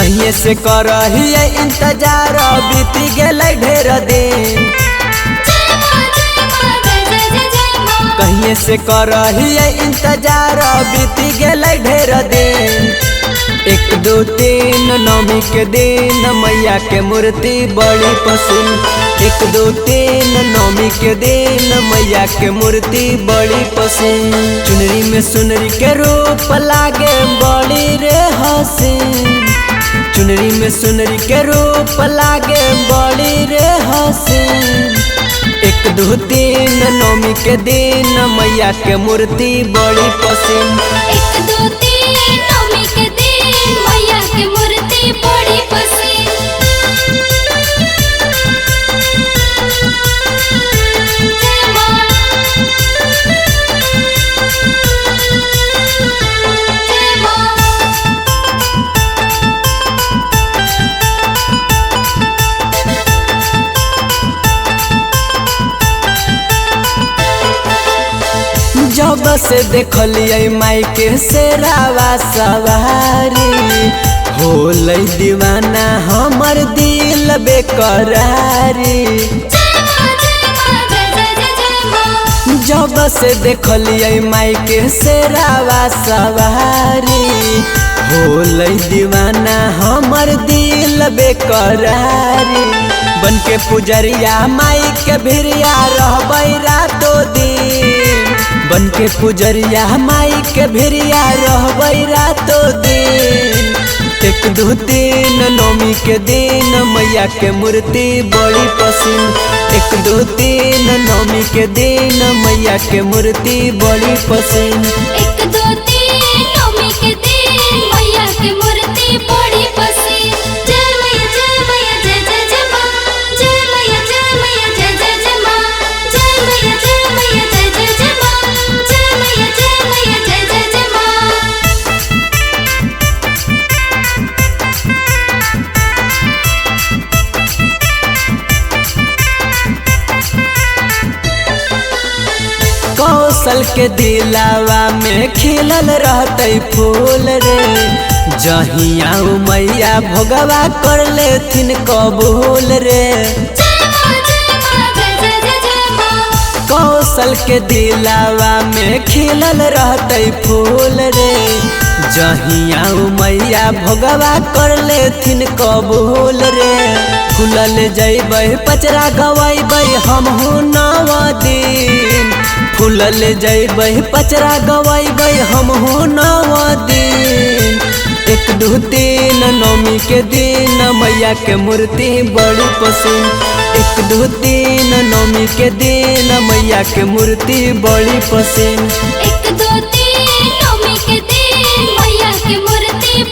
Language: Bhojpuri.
कहिए से करहिए इंतजार बीती गेलै ढेर दिन। कहिए से करहिए इंतजार बीती गेलै ढेर दिन। 1 2 3 नवमी के दिन मैया के मूर्ति बड़ी पसंद। 1 2 3 नवमी के दिन मैया के मूर्ति बड़ी पसंद। चुनरी में सुनरी के रूप लागे बड़ी रे हसीन। चुनरी में सुनरी के रूप लागे बड़ी रे हसीन। 1 2 3 नवमी के दिन मैया के मूर्ति बड़ी पसंद। 1 2 3 नवमी के दिन मैया के मूर्ति बड़ी पसंद। जय मां जय मां। जब से देखलिए माई के शेरावा सवारी होलै दीवाना हमर दिल बेकरारी। जय मां जय जय जय जय मां। जब से देखलिए माई के शेरावा सवारी होलै दीवाना हमर दिल बेकरारी। बन के पुजरिया माई के भिरिया रहबै रातो दिन। बन के पुजरिया माई के भिरिया रहबै रातो दिन। 1 2 3 नवमी के दिन मैया के मूर्ति बड़ी पसंद। 1 2 3 नवमी के दिन मैया के मूर्ति बड़ी पसंद। 1 2 3 नवमी के दिन मैया के मूर्ति बड़ी पसंद। जय मैया जय जय जय मां। जय मैया जय जय मां। जय मैया जय जय जय मां। जय मैया जय जय जय मां। कौशल के दिलावा में खिलल रहते फूल रे। जहिया मैया भोगवा कर लेथिन कबूल रे। जय मां जय जय मां। कौशल के दिलावा में खिलल रहते फूल रे। जहिया मैया भोगवा कर लेथिन कबूल रे। फूलल जैबै पचरा गवैबै हमहू 9 दिन। फूलल जैबै पचरा गवैबै हमहू 9 दिन। 1 2 3 नवमी के दिन मैया के मूर्ति बड़ी पसंद। 1 2 3 नवमी के दिन मैया के मूर्ति बड़ी पसंद। 1 2 3 नवमी के दिन मैया के मूर्ति